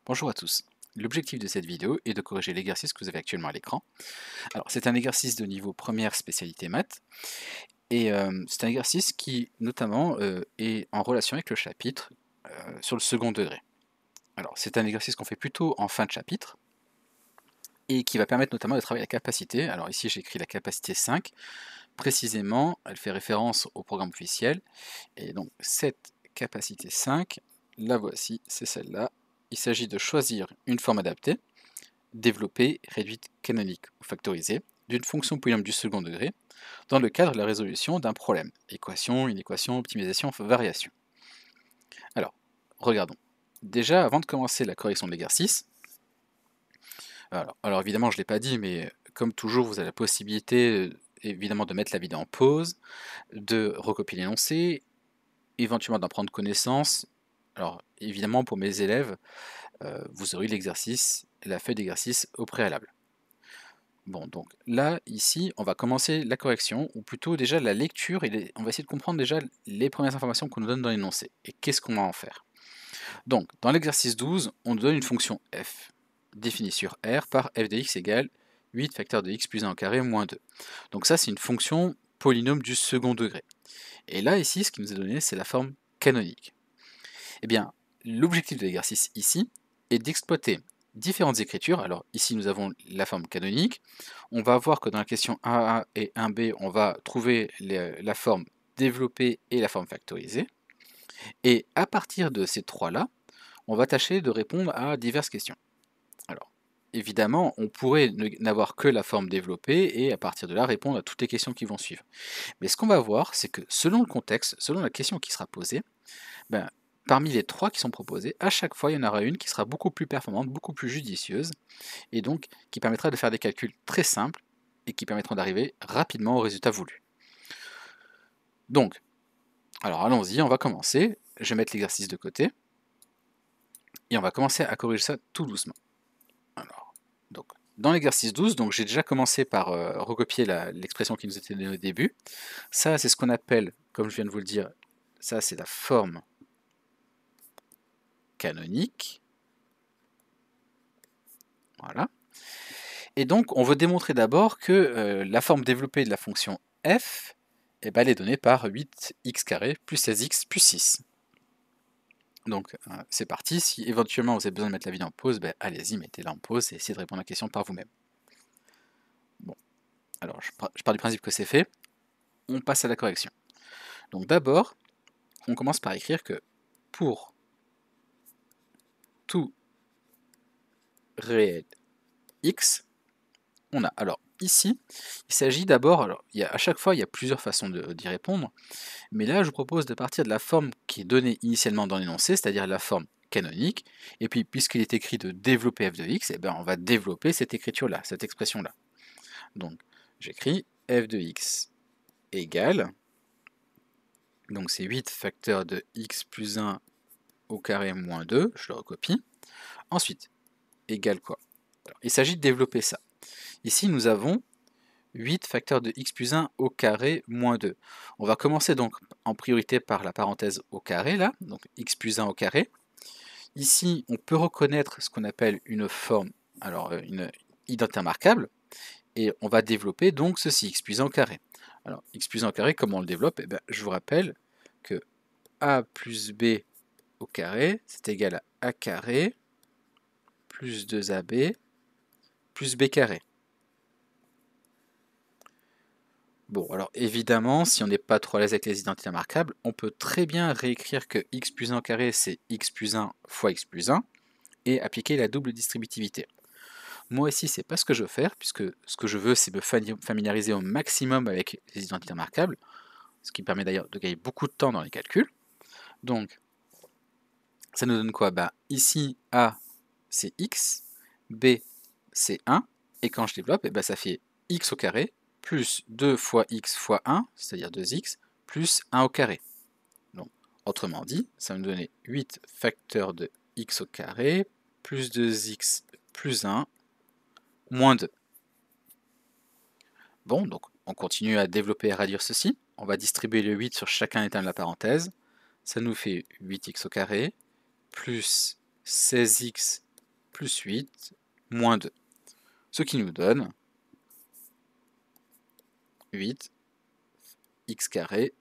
Bonjour à tous. L'objectif de cette vidéo est de corriger l'exercice que vous avez actuellement à l'écran. Alors, c'est un exercice de niveau première spécialité maths, et c'est un exercice qui, notamment, est en relation avec le chapitre sur le second degré. Alors, c'est un exercice qu'on fait plutôt en fin de chapitre, et qui va permettre notamment de travailler la capacité. Alors ici, j'ai écrit la capacité 5. Précisément, elle fait référence au programme officiel, et donc cette capacité 5, la voici, c'est celle-là. Il s'agit de choisir une forme adaptée, développée, réduite, canonique ou factorisée d'une fonction polynôme du second degré dans le cadre de la résolution d'un problème. Équation, inéquation, optimisation, variation. Alors, regardons. Déjà, avant de commencer la correction de l'exercice, alors évidemment, je ne l'ai pas dit, mais comme toujours, vous avez la possibilité évidemment de mettre la vidéo en pause, de recopier l'énoncé, éventuellement d'en prendre connaissance. Alors évidemment, pour mes élèves, vous aurez l'exercice, la feuille d'exercice au préalable. Bon, donc là, ici, on va commencer la correction, ou plutôt déjà la lecture, et on va essayer de comprendre déjà les premières informations qu'on nous donne dans l'énoncé, et qu'est-ce qu'on va en faire. Donc, dans l'exercice 12, on nous donne une fonction f, définie sur R par f de x égale 8 facteur de x plus 1 au carré moins 2. Donc ça, c'est une fonction polynôme du second degré. Et là, ici, ce qui nous est donné, c'est la forme canonique. Eh bien, l'objectif de l'exercice ici est d'exploiter différentes écritures. Alors ici, nous avons la forme canonique. On va voir que dans la question 1A et 1B, on va trouver la forme développée et la forme factorisée. Et à partir de ces trois-là, on va tâcher de répondre à diverses questions. Alors, évidemment, on pourrait n'avoir que la forme développée et à partir de là répondre à toutes les questions qui vont suivre. Mais ce qu'on va voir, c'est que selon le contexte, selon la question qui sera posée, ben, parmi les trois qui sont proposées, à chaque fois, il y en aura une qui sera beaucoup plus performante, beaucoup plus judicieuse, et donc qui permettra de faire des calculs très simples et qui permettront d'arriver rapidement au résultat voulu. Donc, alors allons-y, on va commencer. Je vais mettre l'exercice de côté, et on va commencer à corriger ça tout doucement. Alors, donc, dans l'exercice 12, donc j'ai déjà commencé par recopier l'expression qui nous était donnée au début. Ça, c'est ce qu'on appelle, comme je viens de vous le dire, ça c'est la forme canonique. Voilà. Et donc, on veut démontrer d'abord que la forme développée de la fonction f, eh ben, elle est donnée par 8x carré plus 16x plus 6. Donc, c'est parti. Si éventuellement vous avez besoin de mettre la vidéo en pause, ben, allez-y, mettez-la en pause et essayez de répondre à la question par vous-même. Bon, alors je pars du principe que c'est fait. On passe à la correction. Donc d'abord, on commence par écrire que pour tout réel x, on a. Alors ici, il s'agit d'abord, alors à chaque fois il y a plusieurs façons d'y répondre, mais là je vous propose de partir de la forme qui est donnée initialement dans l'énoncé, c'est-à-dire la forme canonique, et puis puisqu'il est écrit de développer f de x, eh bien, on va développer cette écriture-là, cette expression-là. Donc j'écris f de x égale, donc c'est 8 facteur de x plus 1 au carré moins 2, je le recopie. Ensuite, égale quoi? Alors, il s'agit de développer ça. Ici, nous avons 8 facteur de x plus 1 au carré moins 2. On va commencer donc en priorité par la parenthèse au carré, là, donc x plus 1 au carré. Ici, on peut reconnaître ce qu'on appelle une forme, alors une identité remarquable, et on va développer donc ceci, x plus 1 au carré. Alors, x plus 1 au carré, comment on le développe? Eh bien, je vous rappelle que a plus b au carré, c'est égal à a carré plus 2ab plus b carré. Bon, alors évidemment, si on n'est pas trop à l'aise avec les identités remarquables, on peut très bien réécrire que x plus 1 au carré, c'est x plus 1 fois x plus 1, et appliquer la double distributivité. Moi ici, c'est pas ce que je veux faire, puisque ce que je veux, c'est me familiariser au maximum avec les identités remarquables, ce qui permet d'ailleurs de gagner beaucoup de temps dans les calculs. Donc, ça nous donne quoi? Bah, ici, a, c'est x, b, c'est 1, et quand je développe, eh ben, ça fait x au carré, plus 2 fois x fois 1, c'est-à-dire 2x, plus 1 au carré. Donc, autrement dit, ça va nous donner 8 facteurs de x au carré, plus 2x plus 1, moins 2. Bon, donc on continue à développer et à réduire ceci. On va distribuer le 8 sur chacun des termes de la parenthèse. Ça nous fait 8x au carré, plus 16x plus 8 moins 2. Ce qui nous donne 8 x carré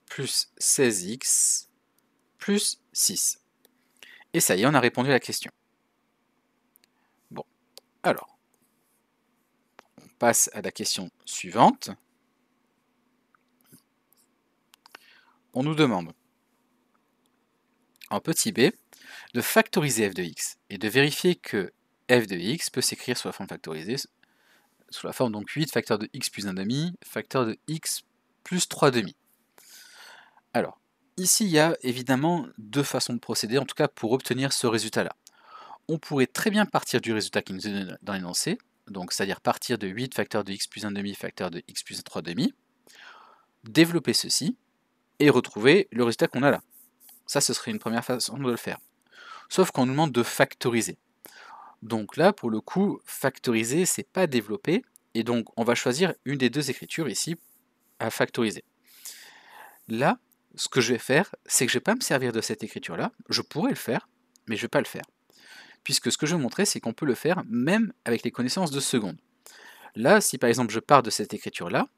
plus 16x plus 6. Et ça y est, on a répondu à la question. Bon, alors, on passe à la question suivante. On nous demande, en petit b, de factoriser f de x et de vérifier que f de x peut s'écrire sous la forme factorisée, sous la forme donc 8 facteur de x plus 1,5 facteur de x plus 3,5. Alors, ici il y a évidemment deux façons de procéder, en tout cas pour obtenir ce résultat-là. On pourrait très bien partir du résultat qui nous est donné dans l'énoncé, donc c'est-à-dire partir de 8 facteur de x plus 1,5 facteur de x plus 3,5, développer ceci, et retrouver le résultat qu'on a là. Ça, ce serait une première façon de le faire. Sauf qu'on nous demande de factoriser. Donc là, pour le coup, factoriser, c'est pas développer, et donc on va choisir une des deux écritures ici à factoriser. Là, ce que je vais faire, c'est que je ne vais pas me servir de cette écriture-là. Je pourrais le faire, mais je ne vais pas le faire. Puisque ce que je vais montrer, c'est qu'on peut le faire même avec les connaissances de seconde. Là, si par exemple je pars de cette écriture-là,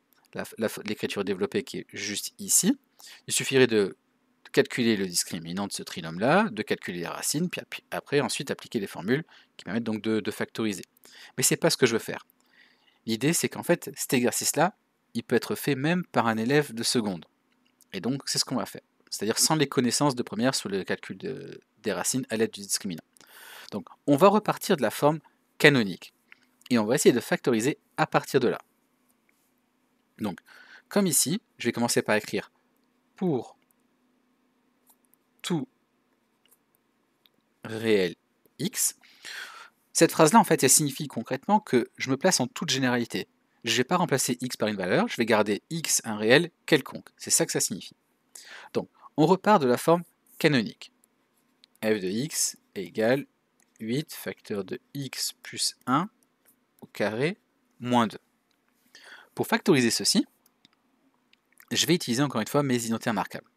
l'écriture développée qui est juste ici, il suffirait de calculer le discriminant de ce trinôme-là, de calculer les racines, puis après ensuite appliquer les formules qui permettent donc de factoriser. Mais c'est pas ce que je veux faire. L'idée, c'est qu'en fait, cet exercice-là, il peut être fait même par un élève de seconde. Et donc, c'est ce qu'on va faire. C'est-à-dire sans les connaissances de première sur le calcul des racines à l'aide du discriminant. Donc, on va repartir de la forme canonique. Et on va essayer de factoriser à partir de là. Donc, comme ici, je vais commencer par écrire pour tout réel x. Cette phrase-là, en fait, elle signifie concrètement que je me place en toute généralité. Je ne vais pas remplacer x par une valeur, je vais garder x un réel quelconque. C'est ça que ça signifie. Donc, on repart de la forme canonique. f de x est égal 8 facteur de x plus 1 au carré moins 2. Pour factoriser ceci, je vais utiliser encore une fois mes identités remarquables.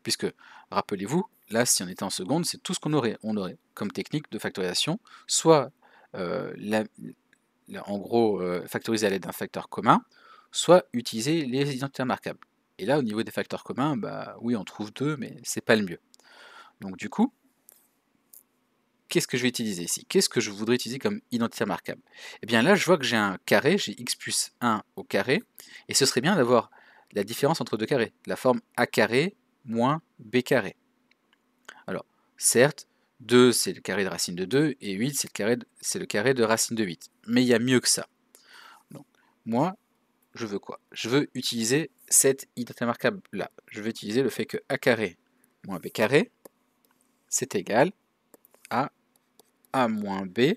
Puisque, rappelez-vous, là, si on était en seconde, c'est tout ce qu'on aurait. On aurait comme technique de factorisation, soit en gros factoriser à l'aide d'un facteur commun, soit utiliser les identités remarquables. Et là, au niveau des facteurs communs, bah oui, on trouve deux, mais c'est pas le mieux. Donc du coup, qu'est-ce que je vais utiliser ici? Qu'est-ce que je voudrais utiliser comme identité remarquable? Eh bien là, je vois que j'ai un carré, j'ai x plus 1 au carré, et ce serait bien d'avoir la différence entre deux carrés, la forme a carré moins b carré. Alors, certes, 2 c'est le carré de racine de 2, et 8 c'est le carré de racine de 8. Mais il y a mieux que ça. Donc, moi, je veux quoi? Je veux utiliser cette identité remarquable là. Je veux utiliser le fait que a carré moins b carré, c'est égal à a moins b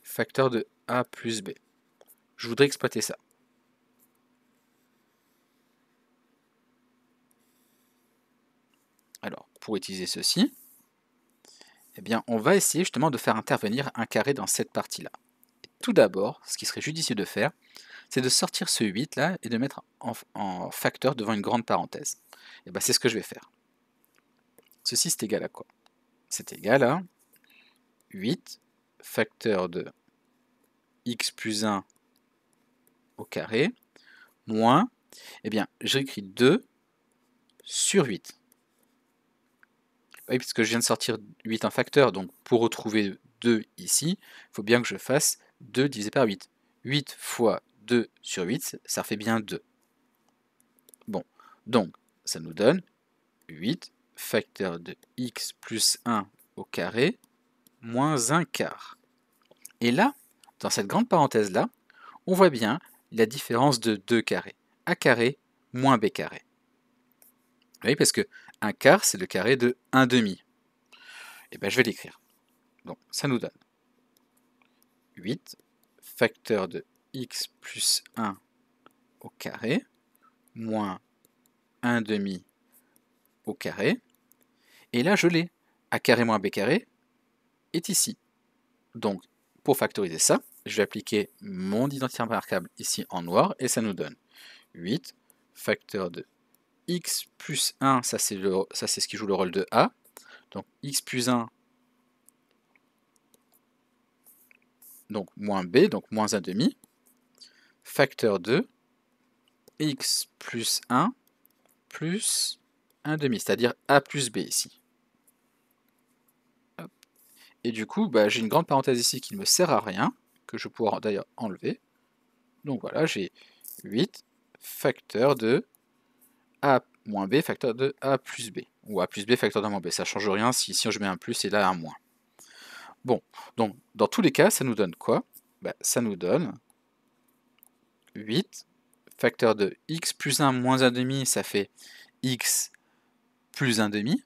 facteur de a plus b. Je voudrais exploiter ça. Alors, pour utiliser ceci, eh bien, on va essayer justement de faire intervenir un carré dans cette partie-là. Tout d'abord, ce qui serait judicieux de faire, c'est de sortir ce 8 là et de mettre en facteur devant une grande parenthèse. Et bien, c'est ce que je vais faire. Ceci, c'est égal à quoi? C'est égal à 8 facteur de x plus 1 au carré moins, eh bien, j'écris 2 sur 8. Oui, puisque je viens de sortir 8 en facteur, donc pour retrouver 2 ici, il faut bien que je fasse 2 divisé par 8. 8 fois 2 sur 8, ça fait bien 2. Bon, donc ça nous donne 8 facteur de x plus 1 au carré moins 1 quart. Et là, dans cette grande parenthèse-là, on voit bien la différence de 2 carrés. A carré moins b carré. Oui, parce que 1 quart, c'est le carré de 1 demi. Et bien, je vais l'écrire. Donc, ça nous donne 8 facteur de x plus 1 au carré moins 1 demi au carré. Et là, je l'ai. A carré moins b carré est ici. Donc, pour factoriser ça, je vais appliquer mon identité remarquable ici en noir et ça nous donne 8 facteur de x plus 1, ça c'est ce qui joue le rôle de a. Donc x plus 1 donc moins b, donc moins 1 demi, facteur de x plus 1 plus 1 demi, c'est-à-dire a plus b ici. Hop. Et du coup, j'ai une grande parenthèse ici qui ne me sert à rien, que je pourrais d'ailleurs enlever. Donc voilà, j'ai 8 facteur de a moins b facteur de a plus b, ou a plus b facteur de moins b, ça change rien si ici je mets un plus et là un moins. Bon, donc dans tous les cas, ça nous donne quoi? Ça nous donne 8 facteur de x plus 1 moins 1 demi, ça fait x plus 1 demi.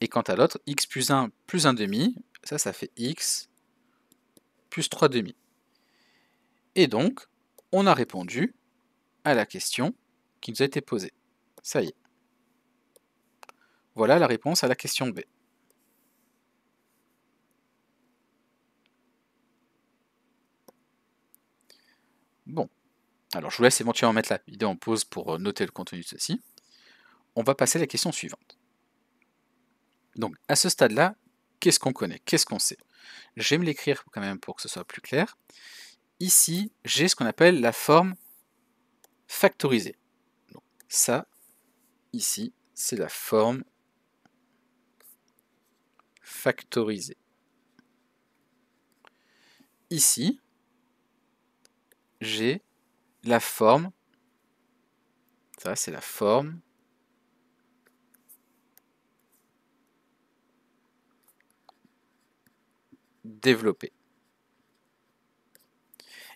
Et quant à l'autre, x plus 1 plus 1 demi, ça fait x plus 3 demi. Et donc, on a répondu à la question qui nous a été posée. Ça y est. Voilà la réponse à la question B. Bon, alors je vous laisse éventuellement mettre la vidéo en pause pour noter le contenu de ceci. On va passer à la question suivante. Donc, à ce stade-là, qu'est-ce qu'on connaît? Qu'est-ce qu'on sait? Je vais me l'écrire quand même pour que ce soit plus clair. Ici, j'ai ce qu'on appelle la forme factorisée. Donc, ça, ici, c'est la forme factorisée. Ici, j'ai la forme, ça c'est la forme développée.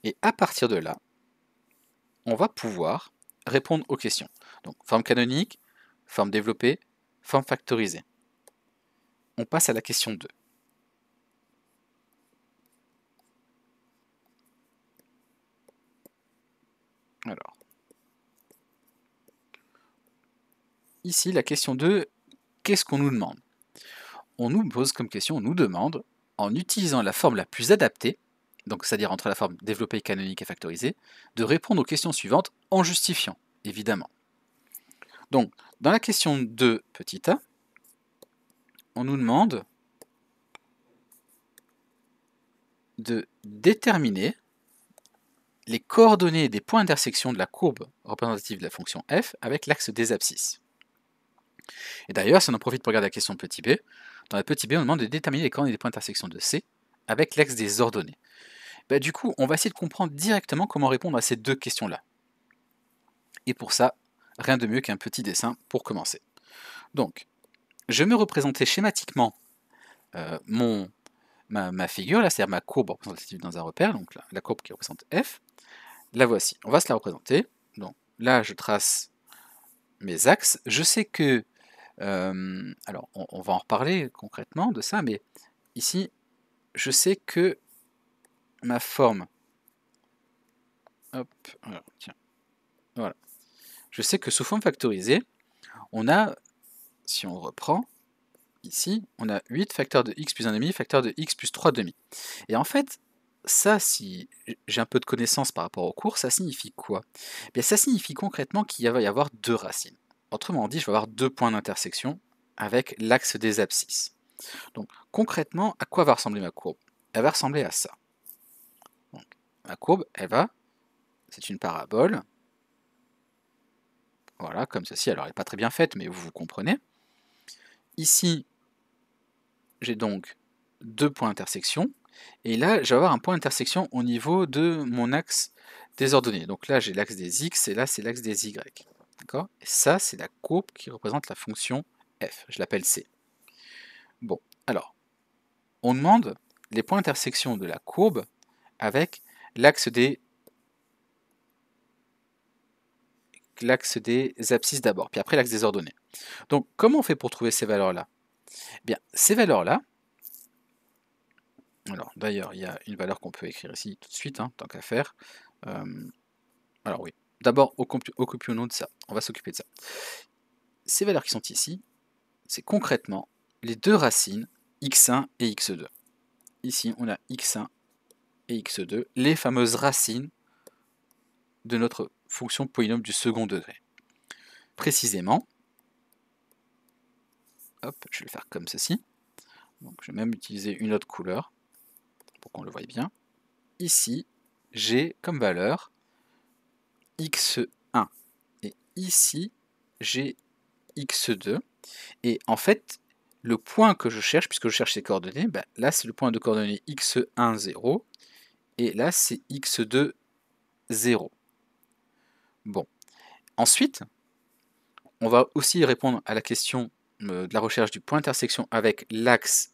Et à partir de là, on va pouvoir répondre aux questions. Donc, forme canonique, forme développée, forme factorisée. On passe à la question 2. Alors, ici, la question 2, qu'est-ce qu'on nous demande? On nous pose comme question, on nous demande, en utilisant la forme la plus adaptée, donc c'est-à-dire entre la forme développée, canonique et factorisée, de répondre aux questions suivantes en justifiant, évidemment. Donc, dans la question 2, petit a, on nous demande de déterminer les coordonnées des points d'intersection de la courbe représentative de la fonction f avec l'axe des abscisses. Et d'ailleurs, si on en profite pour regarder la question petit b, dans la petit b, on demande de déterminer les coordonnées des points d'intersection de C avec l'axe des ordonnées. Du coup, on va essayer de comprendre directement comment répondre à ces deux questions-là. Et pour ça, rien de mieux qu'un petit dessin pour commencer. Donc, je vais me représenter schématiquement ma figure, là, c'est-à-dire ma courbe représentative dans un repère, donc la courbe qui représente f. La voici, on va se la représenter. Donc là, je trace mes axes. Je sais que, alors on va en reparler concrètement de ça, mais ici, je sais que ma forme, hop, alors, tiens, voilà. Je sais que sous forme factorisée, on a, si on reprend, ici, on a 8 facteur de x plus 1 demi, facteur de x plus 3 demi. Et en fait, ça, si j'ai un peu de connaissances par rapport au cours, ça signifie quoi? Bien, ça signifie concrètement qu'il va y avoir deux racines. Autrement dit, je vais avoir deux points d'intersection avec l'axe des abscisses. Donc concrètement, à quoi va ressembler ma courbe? Elle va ressembler à ça. Donc, ma courbe, c'est une parabole. Voilà, comme ceci. Alors, elle n'est pas très bien faite, mais vous comprenez. Ici, j'ai donc deux points d'intersection. Et là, je vais avoir un point d'intersection au niveau de mon axe des ordonnées. Donc là, j'ai l'axe des x et là, c'est l'axe des y. D'accord? Et ça, c'est la courbe qui représente la fonction f. Je l'appelle c. Bon, alors, on demande les points d'intersection de la courbe avec l'axe des abscisses d'abord, puis après l'axe des ordonnées. Donc, comment on fait pour trouver ces valeurs-là? Bien, ces valeurs-là, alors d'ailleurs, il y a une valeur qu'on peut écrire ici tout de suite, hein, tant qu'à faire. Alors oui, d'abord, occupons-nous de ça. On va s'occuper de ça. Ces valeurs qui sont ici, c'est concrètement les deux racines x1 et x2. Ici, on a x1 et x2, les fameuses racines de notre fonction polynôme du second degré. Précisément, hop, je vais le faire comme ceci. Donc je vais même utiliser une autre couleur pour qu'on le voie bien. Ici, j'ai comme valeur x1. Et ici, j'ai x2. Et en fait, le point que je cherche, puisque je cherche ces coordonnées, ben là c'est le point de coordonnées x1, 0. Et là c'est x2, 0. Bon. Ensuite, on va aussi répondre à la question de la recherche du point d'intersection avec l'axe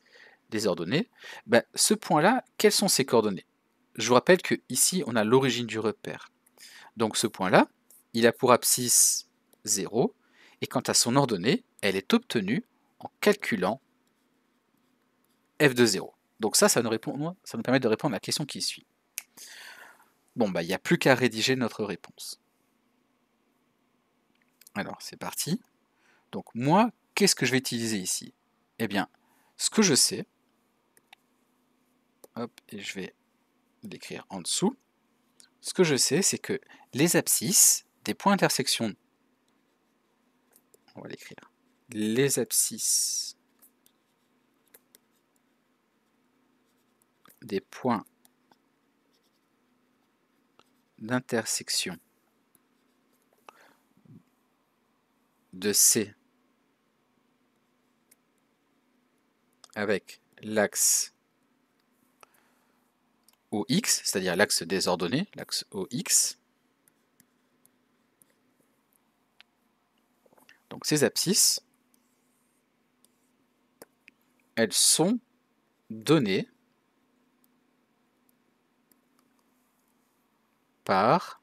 des ordonnées. Ben, ce point-là, quelles sont ses coordonnées? Je vous rappelle que ici on a l'origine du repère. Donc ce point-là, il a pour abscisse 0, et quant à son ordonnée, elle est obtenue en calculant f de 0. Donc ça nous permet de répondre à la question qui suit. Bon, bah, il n'y a plus qu'à rédiger notre réponse. Alors, c'est parti. Donc moi, qu'est-ce que je vais utiliser ici? Eh bien, ce que je sais, hop, et je vais l'écrire en dessous, ce que je sais, c'est que les abscisses des points d'intersection, on va l'écrire, les abscisses des points d'intersection de C avec l'axe OX, c'est-à-dire l'axe des ordonnées, l'axe OX. Donc ces abscisses, elles sont données par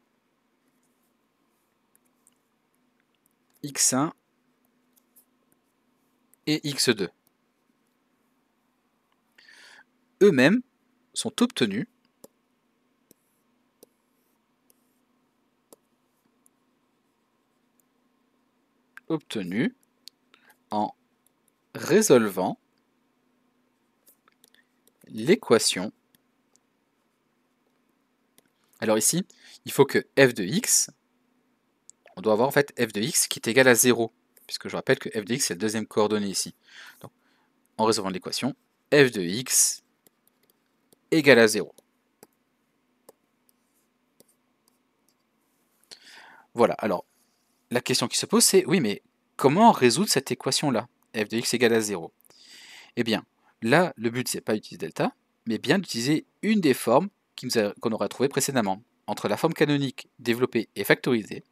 x1 et x2. Eux-mêmes sont obtenus en résolvant l'équation. Alors ici, il faut que f de x, on doit avoir en fait f de x qui est égal à 0, puisque je rappelle que f de x c'est la deuxième coordonnée ici. Donc, en résolvant l'équation, f de x égale à 0. Voilà, alors la question qui se pose c'est, oui mais comment résoudre cette équation-là, f de x égale à 0? Eh bien, là, le but c'est pas d'utiliser delta, mais bien d'utiliser une des formes qu'on aura trouvées précédemment. Entre la forme canonique développée et factorisée,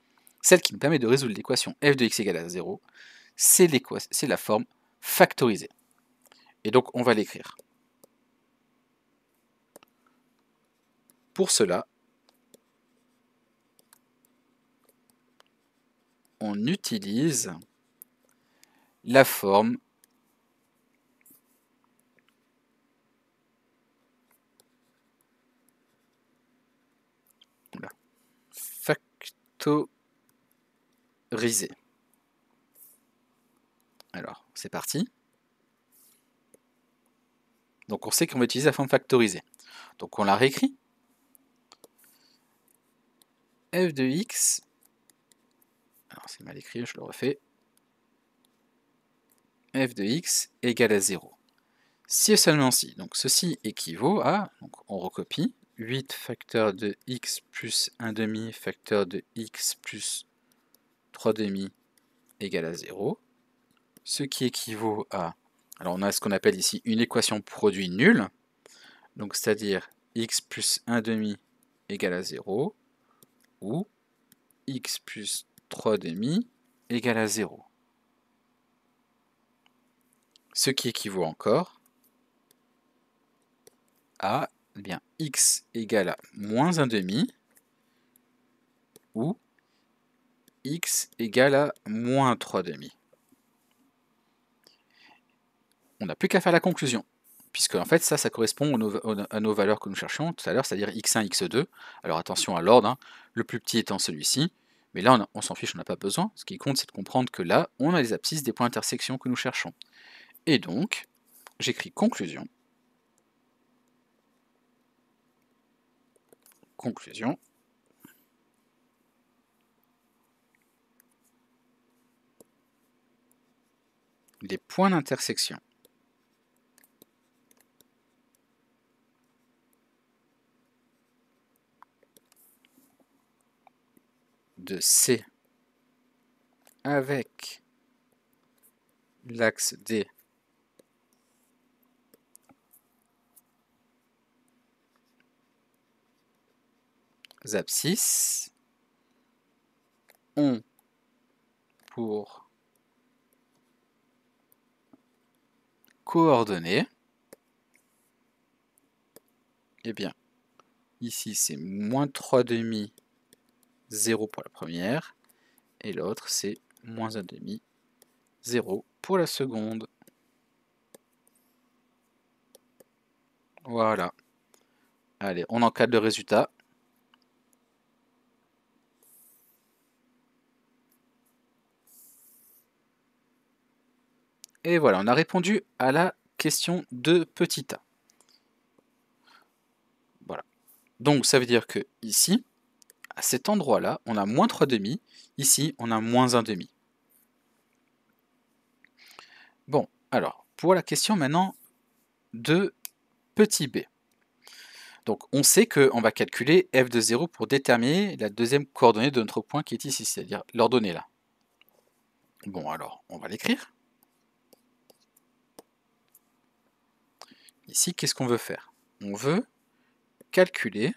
celle qui nous permet de résoudre l'équation f de x égale à 0, c'est la forme factorisée. Et donc on va l'écrire. Pour cela, on utilise la forme factorisée. Alors, c'est parti. Donc on sait qu'on va utiliser la forme factorisée. Donc on la réécrit. F de x, alors c'est mal écrit, je le refais. F de x égale à 0. Si et seulement si, donc ceci équivaut à, donc on recopie, 8 facteur de x plus 1 demi facteur de x plus 3 demi égale à 0. Ce qui équivaut à, alors on a ce qu'on appelle ici une équation produit nulle, donc c'est-à-dire x plus 1 demi égale à 0, ou x plus 3 demi égale à 0. Ce qui équivaut encore à eh bien, x égale à moins 1 demi, ou x égale à moins 3 demi. On n'a plus qu'à faire la conclusion, puisque en fait ça correspond à nos valeurs que nous cherchions tout à l'heure, c'est-à-dire x1, x2. Alors attention à l'ordre, hein, le plus petit étant celui-ci, mais là on s'en fiche, on n'a pas besoin. Ce qui compte c'est de comprendre que là on a les abscisses des points d'intersection que nous cherchons. Et donc, j'écris conclusion. Conclusion. Les points d'intersection de C avec l'axe des abscisses ont pour coordonnées, eh bien, ici c'est moins 3,5, 0 pour la première, et l'autre c'est moins 1,5, 0 pour la seconde. Voilà. Allez, on encadre le résultat. Et voilà, on a répondu à la question de petit a. Voilà. Donc ça veut dire que ici, à cet endroit-là, on a moins 3,5. Ici, on a moins 1,5. Bon, alors, pour la question maintenant de petit b. Donc on sait qu'on va calculer f de 0 pour déterminer la deuxième coordonnée de notre point qui est ici, c'est-à-dire l'ordonnée là. Bon, alors, on va l'écrire. Ici, qu'est-ce qu'on veut faire? On veut calculer,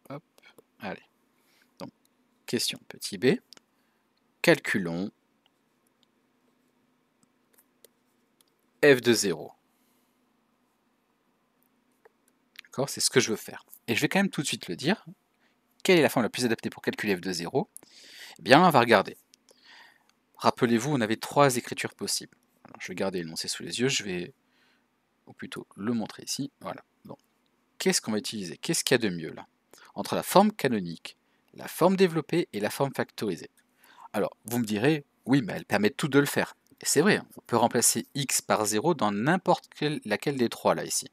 hop, allez, donc, question petit b, calculons f de 0. D'accord, c'est ce que je veux faire. Et je vais quand même tout de suite le dire. Quelle est la forme la plus adaptée pour calculer f de 0? Eh bien, on va regarder. Rappelez-vous, on avait 3 écritures possibles. Alors, je vais garder l'énoncé sous les yeux, je vais, ou plutôt le montrer ici. Voilà. Donc, qu'est-ce qu'on va utiliser? Qu'est-ce qu'il y a de mieux là? Entre la forme canonique, la forme développée et la forme factorisée. Alors, vous me direz, oui, mais elles permettent tout de le faire. Et c'est vrai, on peut remplacer x par 0 dans n'importe laquelle des trois là ici.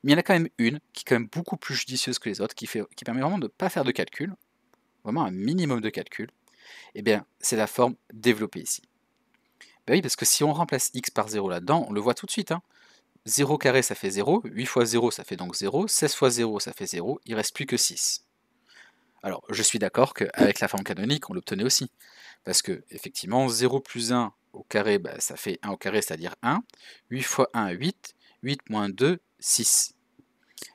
Mais il y en a quand même une qui est quand même beaucoup plus judicieuse que les autres, qui permet vraiment de ne pas faire de calcul, vraiment un minimum de calcul. Eh bien, c'est la forme développée ici. Ben oui, parce que si on remplace x par 0 là-dedans, on le voit tout de suite. 0 carré, ça fait 0, 8 fois 0, ça fait donc 0, 16 fois 0, ça fait 0, il ne reste plus que 6. Alors, je suis d'accord qu'avec la forme canonique, on l'obtenait aussi. Parce que, effectivement, 0 plus 1 au carré, bah, ça fait 1 au carré, c'est-à-dire 1. 8 fois 1, 8. 8 moins 2, 6.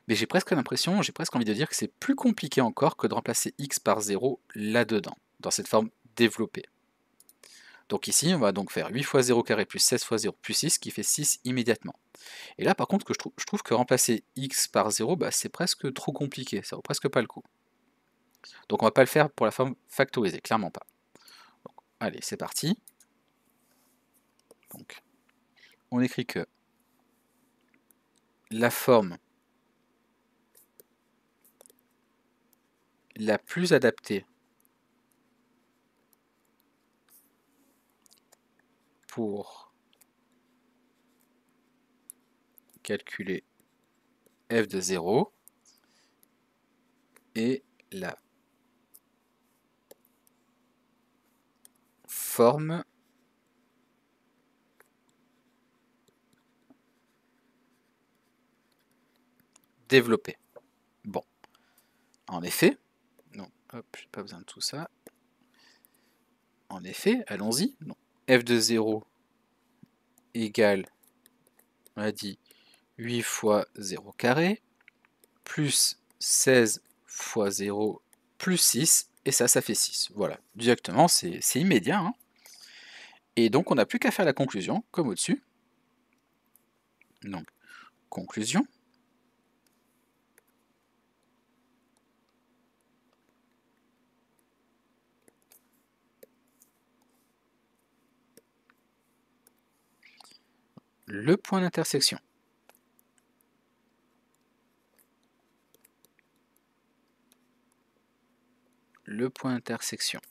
Mais j'ai presque l'impression, j'ai presque envie de dire que c'est plus compliqué encore que de remplacer x par 0 là-dedans, dans cette forme développée. Donc ici, on va donc faire 8 fois 0 carré plus 16 fois 0 plus 6, qui fait 6 immédiatement. Et là, par contre, je trouve que remplacer x par 0, bah, c'est presque trop compliqué, ça vaut presque pas le coup. Donc on va pas le faire pour la forme factorisée, clairement pas. Donc, allez, c'est parti. Donc, on écrit que la forme la plus adaptée pour calculer f de 0 est la forme développée. Bon, en effet, donc, hop, j'ai pas besoin de tout ça. En effet, allons-y. F de 0 égale, on a dit, 8 fois 0 carré, plus 16 fois 0 plus 6, et ça fait 6. Voilà, directement, c'est immédiat. Et donc, on n'a plus qu'à faire la conclusion, comme au-dessus. Donc, conclusion. Le point d'intersection. Le point d'intersection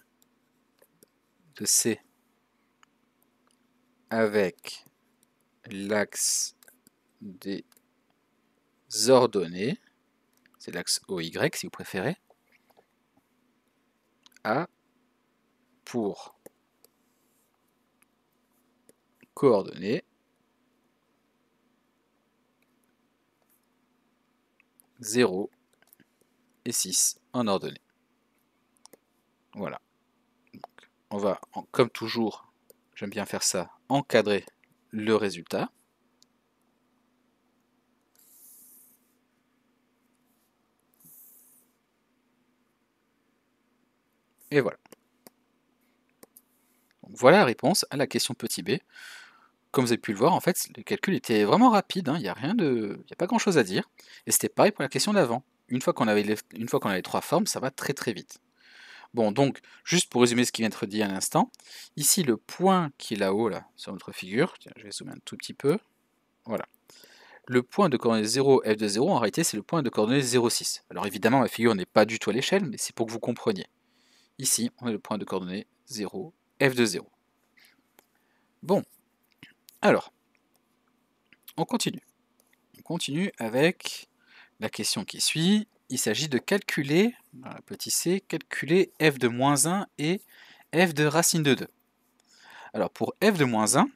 de C avec l'axe des ordonnées, c'est l'axe OY si vous préférez, a pour coordonnées 0, et 6 en ordonnée. Voilà. Donc, on va, comme toujours, j'aime bien faire ça, encadrer le résultat. Et voilà. Donc, voilà la réponse à la question petit b. Comme vous avez pu le voir, en fait, le calcul était vraiment rapide, hein, il n'y a rien de, il y a pas grand-chose à dire. Et c'était pareil pour la question d'avant. Une fois qu'on avait les trois formes, ça va très très vite. Bon, donc, juste pour résumer ce qui vient d'être dit à l'instant, ici le point qui est là-haut, là, sur notre figure, tiens, je vais zoomer un tout petit peu, voilà. Le point de coordonnées 0, f de 0, en réalité, c'est le point de coordonnées 0,6. Alors évidemment, ma figure n'est pas du tout à l'échelle, mais c'est pour que vous compreniez. Ici, on a le point de coordonnées 0, f de 0. Bon, alors, on continue. On continue avec la question qui suit. Il s'agit de calculer, petit c, calculer f de moins 1 et f de racine de 2. Alors pour f de moins 1,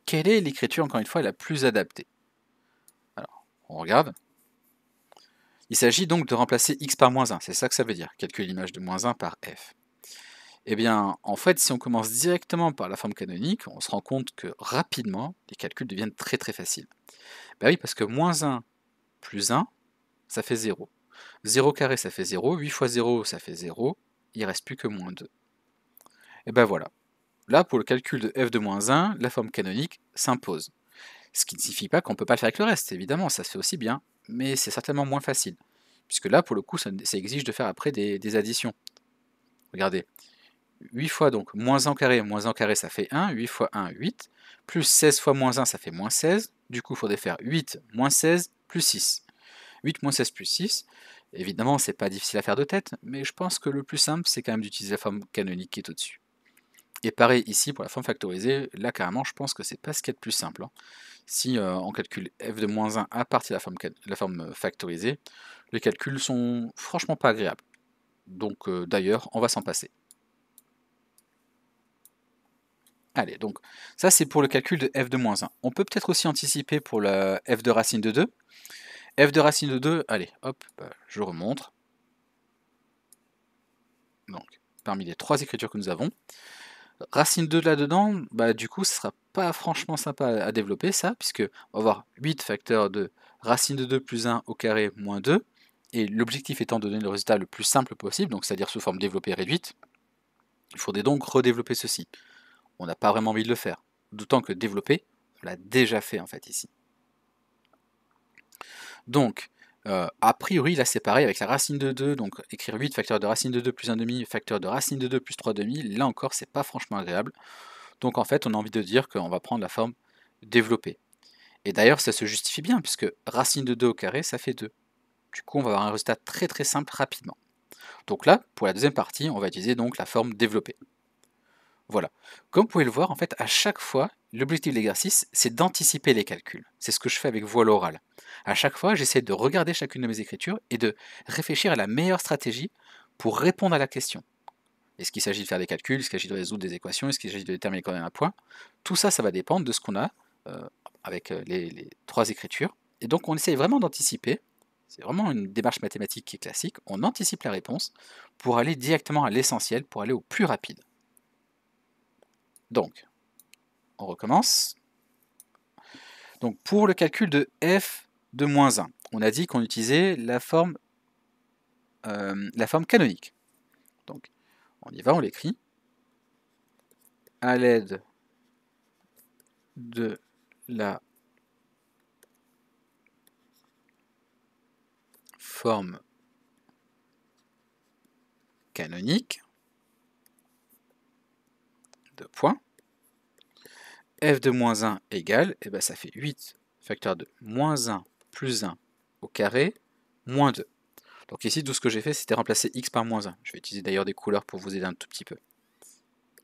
quelle est l'écriture, encore une fois, la plus adaptée? Alors, on regarde. Il s'agit donc de remplacer x par moins 1, c'est ça que ça veut dire, calculer l'image de moins 1 par f. Eh bien, en fait, si on commence directement par la forme canonique, on se rend compte que rapidement, les calculs deviennent très très faciles. Ben oui, parce que moins 1 plus 1, ça fait 0. 0 carré, ça fait 0. 8 fois 0, ça fait 0. Il ne reste plus que moins 2. Et ben voilà. Là, pour le calcul de f de moins 1, la forme canonique s'impose. Ce qui ne signifie pas qu'on ne peut pas le faire avec le reste, évidemment, ça se fait aussi bien, mais c'est certainement moins facile. Puisque là, pour le coup, ça exige de faire après des additions. Regardez, 8 fois donc moins 1 au carré ça fait 1, 8 fois 1, 8, plus 16 fois moins 1 ça fait moins 16, du coup il faudrait faire 8 moins 16 plus 6. 8 moins 16 plus 6, évidemment c'est pas difficile à faire de tête, mais je pense que le plus simple c'est quand même d'utiliser la forme canonique qui est au-dessus. Et pareil ici pour la forme factorisée, là carrément je pense que c'est pas ce qu'il y a de plus simple. Hein. Si on calcule f de moins 1 à partir de la forme factorisée, les calculs sont franchement pas agréables. Donc d'ailleurs on va s'en passer. Allez, donc ça c'est pour le calcul de f de moins 1. On peut peut-être aussi anticiper pour la f de racine de 2. F de racine de 2, allez, hop, je remonte. Donc, parmi les trois écritures que nous avons. Racine 2 là-dedans, du coup, ce sera pas franchement sympa à développer ça, puisque on va avoir 8 facteurs de racine de 2 plus 1 au carré moins 2, et l'objectif étant de donner le résultat le plus simple possible, donc c'est-à-dire sous forme développée réduite, il faudrait donc redévelopper ceci. On n'a pas vraiment envie de le faire, d'autant que développer, on l'a déjà fait en fait ici. Donc, a priori, là c'est pareil avec la racine de 2, donc écrire 8 facteur de racine de 2 plus 1 demi, facteur de racine de 2 plus 3 demi, là encore c'est pas franchement agréable. Donc en fait on a envie de dire qu'on va prendre la forme développée. Et d'ailleurs ça se justifie bien, puisque racine de 2 au carré ça fait 2. Du coup on va avoir un résultat très très simple rapidement. Donc là, pour la deuxième partie, on va utiliser donc la forme développée. Voilà. Comme vous pouvez le voir, en fait, à chaque fois, l'objectif de l'exercice, c'est d'anticiper les calculs. C'est ce que je fais avec voie l'oral. À chaque fois, j'essaie de regarder chacune de mes écritures et de réfléchir à la meilleure stratégie pour répondre à la question. Est-ce qu'il s'agit de faire des calculs, est-ce qu'il s'agit de résoudre des équations, est-ce qu'il s'agit de déterminer quand même un point? Tout ça, ça va dépendre de ce qu'on a avec les trois écritures. Et donc, on essaye vraiment d'anticiper. C'est vraiment une démarche mathématique qui est classique. On anticipe la réponse pour aller directement à l'essentiel, pour aller au plus rapide. Donc, on recommence. Donc pour le calcul de f de moins 1, on a dit qu'on utilisait la forme canonique. Donc on y va, on l'écrit. À l'aide de la forme canonique, de points, f de moins 1 égale, et ben ça fait 8 facteur de moins 1 plus 1 au carré, moins 2. Donc ici, tout ce que j'ai fait, c'était remplacer x par moins 1. Je vais utiliser d'ailleurs des couleurs pour vous aider un tout petit peu.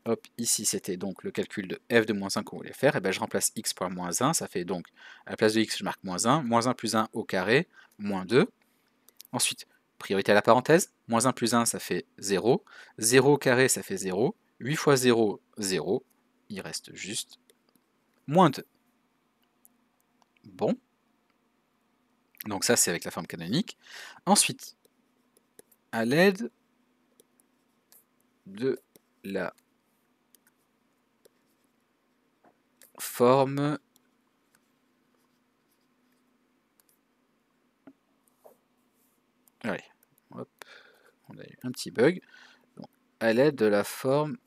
Hop, ici c'était donc le calcul de f de moins 1 qu'on voulait faire, et bien je remplace x par moins 1, ça fait donc, à la place de x, je marque moins 1 plus 1 au carré, moins 2. Ensuite, priorité à la parenthèse, moins 1 plus 1, ça fait 0, 0 au carré, ça fait 0, 8 fois 0, 0, il reste juste moins 2. Bon. Donc ça, c'est avec la forme canonique. Ensuite, à l'aide de la forme allez, hop, on a eu un petit bug. Donc, à l'aide de la forme...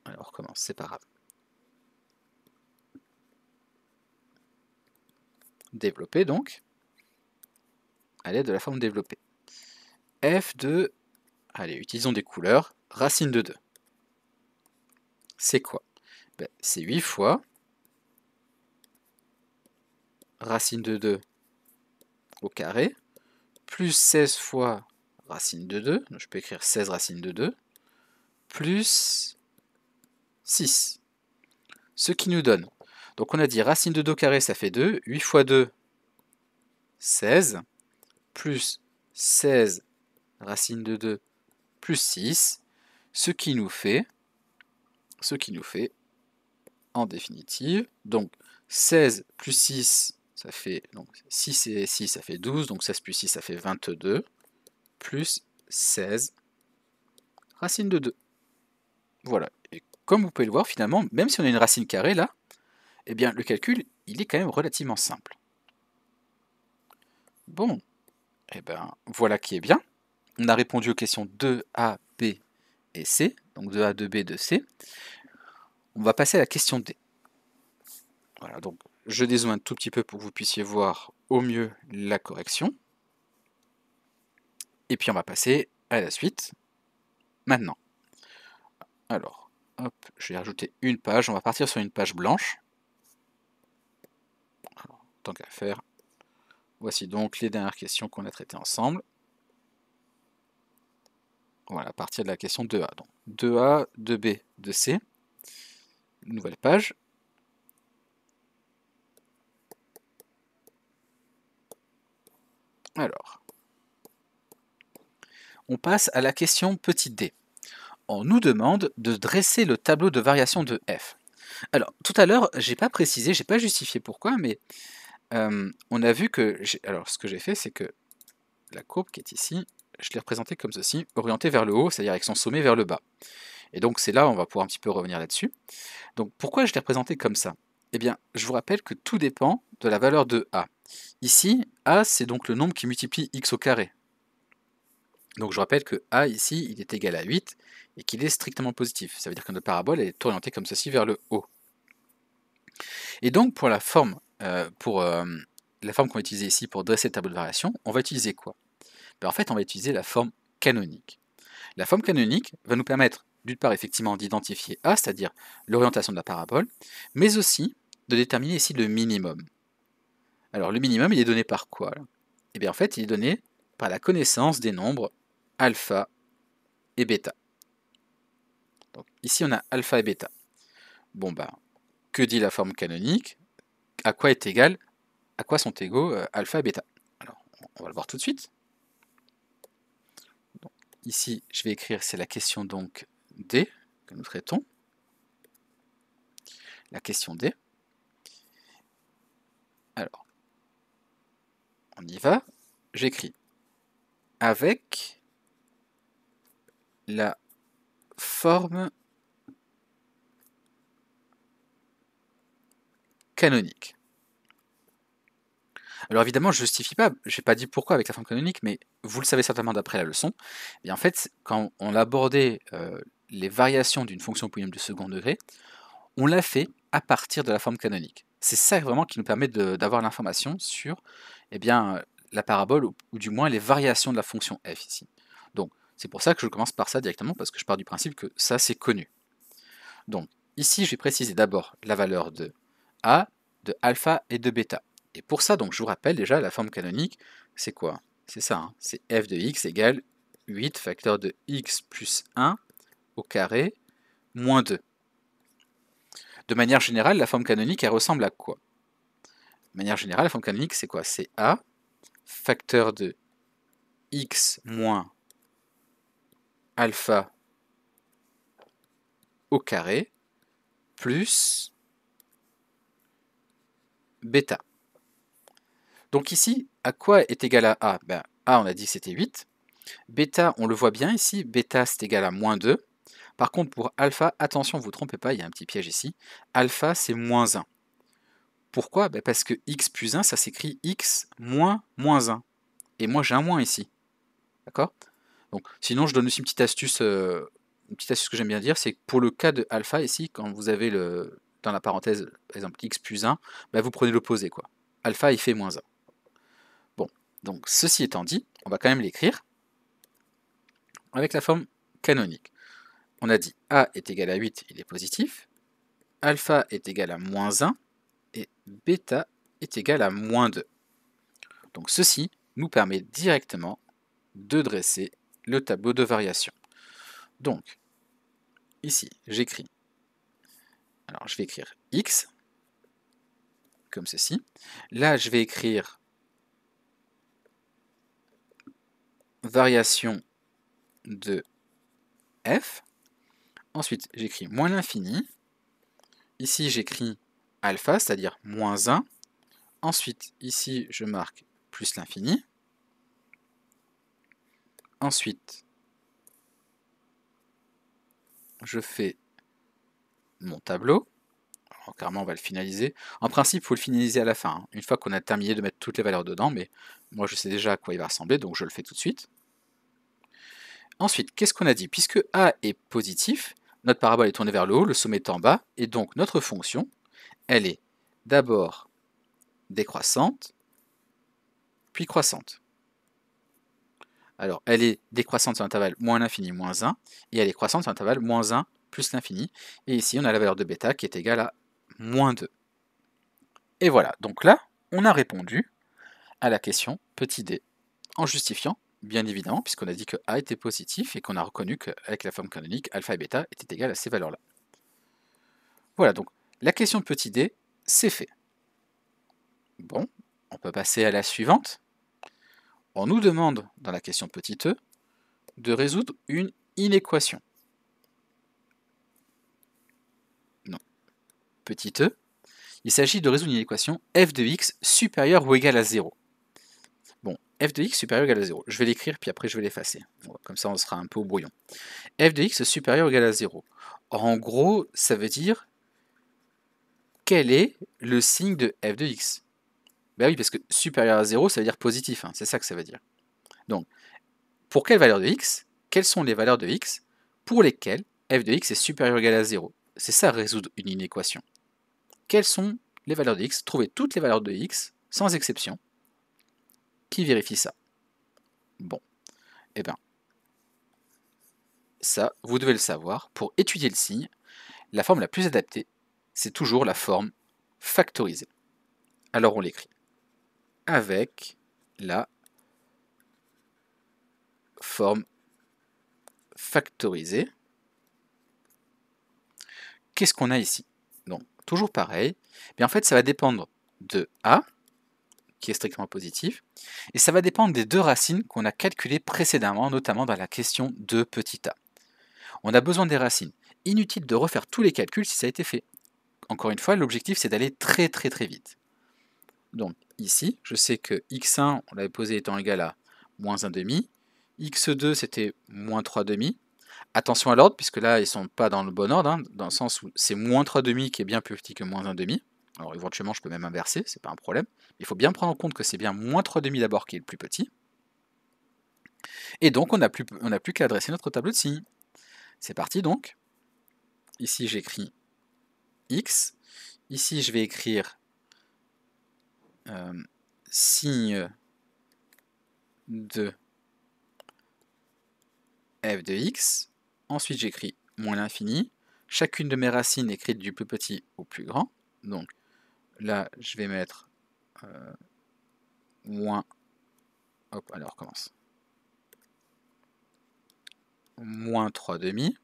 Alors, on recommence, c'est pas grave. Développer, donc. À l'aide de la forme développée. F de... Allez, utilisons des couleurs. Racine de 2. C'est quoi? Ben, c'est 8 fois racine de 2 au carré, plus 16 fois racine de 2, donc je peux écrire 16 racine de 2, plus 6. Ce qui nous donne, donc on a dit racine de 2 au carré, ça fait 2, 8 fois 2, 16, plus 16 racine de 2, plus 6, ce qui nous fait, en définitive, donc 16 plus 6, ça fait, donc 6 et 6, ça fait 12, donc 16 plus 6, ça fait 22, plus 16 racine de 2. Voilà, et comme vous pouvez le voir, finalement, même si on a une racine carrée là, eh bien le calcul, il est quand même relativement simple. Bon, eh bien voilà qui est bien. On a répondu aux questions 2A, B et C, donc 2A, 2B, 2C. On va passer à la question D. Voilà, donc je dézoome un tout petit peu pour que vous puissiez voir au mieux la correction. Et puis on va passer à la suite maintenant. Alors, hop, je vais rajouter une page. On va partir sur une page blanche. Alors, tant qu'à faire, voici donc les dernières questions qu'on a traitées ensemble. Voilà, à partir de la question 2A. Donc 2A, 2B, 2C. Nouvelle page. Alors, on passe à la question petit d. On nous demande de dresser le tableau de variation de f. Alors, tout à l'heure, j'ai pas précisé, j'ai pas justifié pourquoi, mais on a vu que... Alors, ce que j'ai fait, c'est que la courbe qui est ici, je l'ai représentée comme ceci, orientée vers le haut, c'est-à-dire avec son sommet vers le bas. Et donc, c'est là, on va pouvoir un petit peu revenir là-dessus. Donc, pourquoi je l'ai représentée comme ça? Eh bien, je vous rappelle que tout dépend de la valeur de a. Ici, a, c'est donc le nombre qui multiplie x au carré. Donc je rappelle que a ici, il est égal à 8 et qu'il est strictement positif. Ça veut dire que notre parabole elle est orientée comme ceci vers le haut. Et donc pour la forme, qu'on va utiliser ici pour dresser le tableau de variation, on va utiliser quoi? En fait, on va utiliser la forme canonique. La forme canonique va nous permettre d'une part effectivement d'identifier a, c'est-à-dire l'orientation de la parabole, mais aussi de déterminer ici le minimum. Alors le minimum, il est donné par quoi là? Eh bien en fait, il est donné par la connaissance des nombres alpha et bêta. Donc ici on a alpha et bêta. Bon bah, que dit la forme canonique? À quoi est égal, à quoi sont égaux alpha et bêta? Alors, on va le voir tout de suite. Donc, ici, je vais écrire, c'est la question donc D que nous traitons. La question D. Alors, on y va. J'écris avec la forme canonique. Alors évidemment, je ne justifie pas, je n'ai pas dit pourquoi avec la forme canonique, mais vous le savez certainement d'après la leçon. Et en fait, quand on abordait les variations d'une fonction polynôme de second degré, on l'a fait à partir de la forme canonique. C'est ça vraiment qui nous permet d'avoir l'information sur la parabole, ou du moins les variations de la fonction f ici. Donc c'est pour ça que je commence par ça directement, parce que je pars du principe que ça c'est connu. Donc ici je vais préciser d'abord la valeur de a, de alpha et de bêta. Et pour ça, donc je vous rappelle déjà, la forme canonique, c'est quoi? C'est ça, hein, c'est f de x égale 8 facteur de x plus 1 au carré moins 2. De manière générale, la forme canonique, elle ressemble à quoi? De manière générale, la forme canonique, c'est quoi? C'est a facteur de x moins alpha au carré plus bêta. Donc ici, à quoi est égal à A? Ben, A, on a dit que c'était 8. Bêta, on le voit bien ici, bêta c'est égal à moins 2. Par contre, pour alpha, attention, vous ne vous trompez pas, il y a un petit piège ici. Alpha, c'est moins 1. Pourquoi? Ben parce que x plus 1, ça s'écrit x moins moins 1. Et moi, j'ai un moins ici. D'accord? Donc, sinon, je donne aussi une petite astuce que j'aime bien dire, c'est que pour le cas de alpha, ici, quand vous avez dans la parenthèse, par exemple, x plus 1, ben vous prenez l'opposé, quoi. Alpha, il fait moins 1. Bon, donc, ceci étant dit, on va quand même l'écrire avec la forme canonique. On a dit A est égal à 8, il est positif, alpha est égal à moins 1, et bêta est égal à moins 2. Donc ceci nous permet directement de dresser le tableau de variation. Donc, ici, j'écris, alors je vais écrire x, comme ceci. Là, je vais écrire variation de f. Ensuite, j'écris moins l'infini. Ici, j'écris alpha, c'est-à-dire moins 1. Ensuite, ici, je marque plus l'infini. Ensuite, je fais mon tableau. Alors, carrément, on va le finaliser. En principe, il faut le finaliser à la fin, hein, une fois qu'on a terminé de mettre toutes les valeurs dedans, mais moi, je sais déjà à quoi il va ressembler, donc je le fais tout de suite. Ensuite, qu'est-ce qu'on a dit? Puisque A est positif, notre parabole est tournée vers le haut, le sommet est en bas, et donc notre fonction, elle est d'abord décroissante, puis croissante. Alors, elle est décroissante sur l'intervalle moins l'infini, moins 1, et elle est croissante sur l'intervalle moins 1 plus l'infini. Et ici, on a la valeur de bêta qui est égale à moins 2. Et voilà, donc là, on a répondu à la question petit d, en justifiant, bien évidemment, puisqu'on a dit que A était positif et qu'on a reconnu qu'avec la forme canonique, alpha et bêta étaient égales à ces valeurs-là. Voilà, donc la question de petit d, c'est fait. Bon, on peut passer à la suivante. On nous demande, dans la question petit e, de résoudre une inéquation. Non, petit e, il s'agit de résoudre une équation f de x supérieure ou égale à 0. Bon, f de x supérieur ou égal à 0. Je vais l'écrire, puis après je vais l'effacer. Comme ça, on sera un peu au brouillon. F de x supérieur ou égal à 0. En gros, ça veut dire quel est le signe de f de x. Ben oui, parce que supérieur à 0, ça veut dire positif. Hein, c'est ça que ça veut dire. Donc, pour quelle valeur de x? Quelles sont les valeurs de x pour lesquelles f de x est supérieur ou égal à 0? C'est ça, résoudre une inéquation. Quelles sont les valeurs de x? Trouver toutes les valeurs de x, sans exception. Qui vérifie ça? Bon, eh bien, ça, vous devez le savoir. Pour étudier le signe, la forme la plus adaptée, c'est toujours la forme factorisée. Alors on l'écrit avec la forme factorisée. Qu'est-ce qu'on a ici? Donc, toujours pareil. Mais en fait, ça va dépendre de A, qui est strictement positif, et ça va dépendre des deux racines qu'on a calculées précédemment, notamment dans la question de petit a. On a besoin des racines. Inutile de refaire tous les calculs si ça a été fait. Encore une fois, l'objectif, c'est d'aller très vite. Donc, ici, je sais que x1, on l'avait posé étant égal à moins 1,5, x2, c'était moins 3,5. Attention à l'ordre, puisque là, ils ne sont pas dans le bon ordre, hein, dans le sens où c'est moins 3,5 qui est bien plus petit que moins 1,5. Alors éventuellement, je peux même inverser, c'est pas un problème. Il faut bien prendre en compte que c'est bien moins 3,5 d'abord qui est le plus petit. Et donc, on n'a plus qu'à adresser notre tableau de signes. C'est parti donc. Ici, j'écris x. Ici, je vais écrire signe de f de x. Ensuite, j'écris moins l'infini. Chacune de mes racines écrites du plus petit au plus grand. Donc là, je vais mettre moins... Hop, allez, on recommence. Moins 3,5.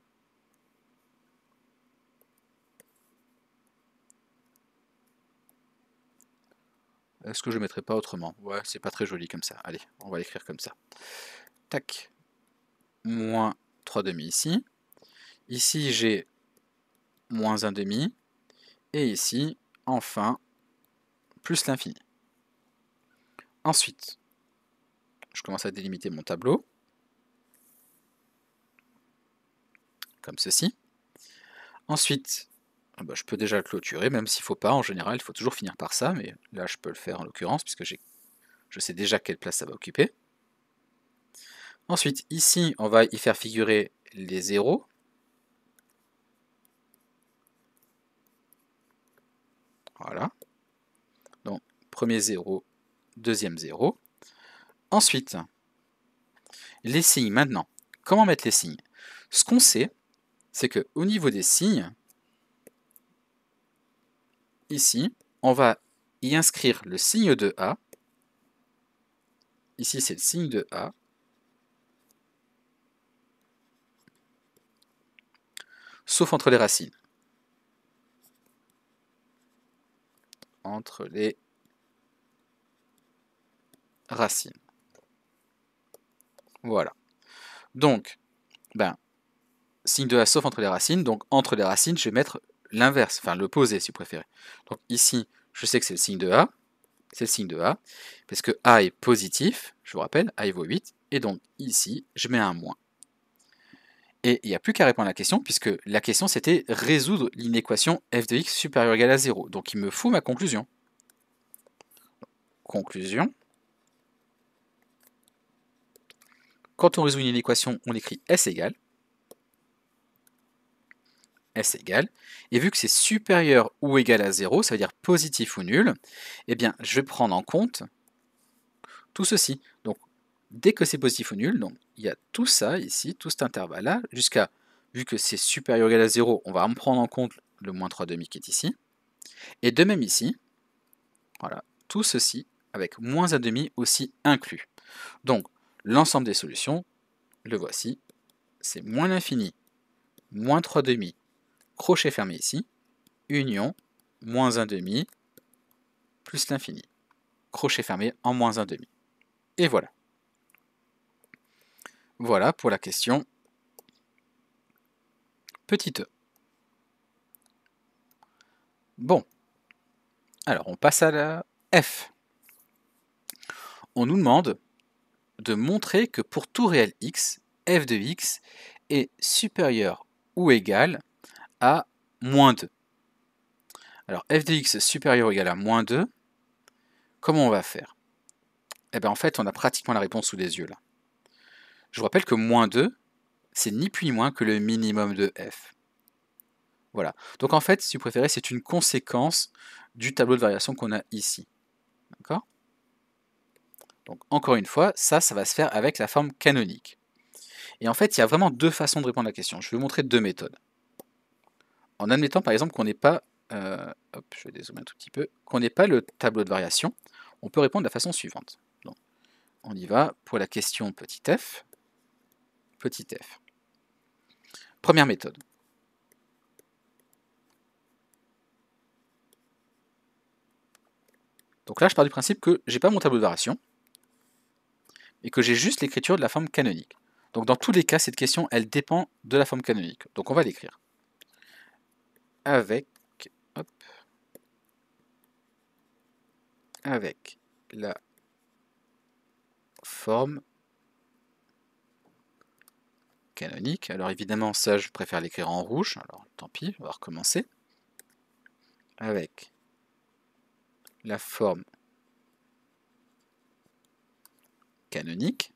Est-ce que je ne mettrai pas autrement? Ouais, c'est pas très joli comme ça. Allez, on va l'écrire comme ça. Tac. Moins 3,5 ici. Ici, j'ai moins 1,5. Et ici, enfin, plus l'infini. Ensuite, je commence à délimiter mon tableau, comme ceci. Ensuite, je peux déjà le clôturer, même s'il ne faut pas, en général, il faut toujours finir par ça, mais là je peux le faire en l'occurrence, puisque je sais déjà quelle place ça va occuper. Ensuite, ici, on va y faire figurer les zéros. Voilà. Donc, premier zéro, deuxième zéro. Ensuite, les signes, maintenant. Comment mettre les signes? Ce qu'on sait, c'est qu'au niveau des signes, ici, on va y inscrire le signe de A. Ici, c'est le signe de A. Sauf entre les racines. Entre les racines. Voilà. Donc, signe de A sauf entre les racines. Donc, entre les racines, je vais mettre l'inverse, enfin l'opposé si vous préférez. Donc ici, je sais que c'est le signe de A. C'est le signe de A. Parce que A est positif, je vous rappelle, A vaut 8. Et donc ici, je mets un moins. Et il n'y a plus qu'à répondre à la question, puisque la question c'était résoudre l'inéquation f de x supérieure ou égale à 0. Donc il me faut ma conclusion. Conclusion. Quand on résout une inéquation, on écrit S égale. S égale. Et vu que c'est supérieur ou égal à 0, ça veut dire positif ou nul, eh bien je vais prendre en compte tout ceci. Donc dès que c'est positif ou nul, donc il y a tout ça ici, tout cet intervalle-là, jusqu'à, vu que c'est supérieur ou égal à 0, on va en prendre en compte le moins 3,5 qui est ici. Et de même ici, voilà, tout ceci avec moins 1,5 aussi inclus. Donc l'ensemble des solutions, le voici, c'est moins l'infini, moins 3,5, crochet fermé ici, union, moins 1,5, plus l'infini. Crochet fermé en moins 1,5. Et voilà. Voilà pour la question petit e. Bon, alors on passe à la f. On nous demande de montrer que pour tout réel x, f de x est supérieur ou égal à moins 2. Alors f de x supérieur ou égal à moins 2, comment on va faire? Eh bien en fait on a pratiquement la réponse sous les yeux là. Je vous rappelle que moins 2, c'est ni plus ni moins que le minimum de f. Voilà. Donc en fait, si vous préférez, c'est une conséquence du tableau de variation qu'on a ici. D'accord? Donc encore une fois, ça va se faire avec la forme canonique. Et en fait, il y a vraiment deux façons de répondre à la question. Je vais vous montrer deux méthodes. En admettant par exemple qu'on n'ait pas, je vais dézoomer un tout petit peu, qu'on n'ait pas le tableau de variation, on peut répondre de la façon suivante. Donc, on y va pour la question petit f. Petit f. Première méthode. Donc là, je pars du principe que j'ai pas mon tableau de variation et que j'ai juste l'écriture de la forme canonique. Donc dans tous les cas, cette question, elle dépend de la forme canonique. Donc on va l'écrire. Avec la forme canonique. Alors évidemment, ça, je préfère l'écrire en rouge. Alors tant pis, on va recommencer. Avec la forme canonique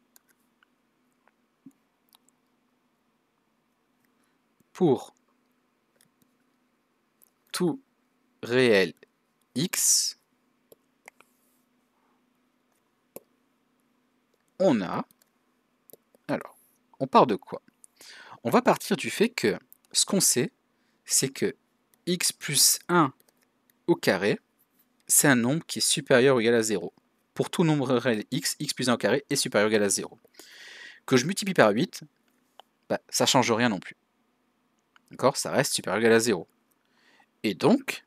pour tout réel x, on a... Alors, on part de quoi? On va partir du fait que ce qu'on sait, c'est que x plus 1 au carré, c'est un nombre qui est supérieur ou égal à 0. Pour tout nombre réel x, x plus 1 au carré est supérieur ou égal à 0. Que je multiplie par 8, ça ne change rien non plus. D'accord? Ça reste supérieur ou égal à 0. Et donc,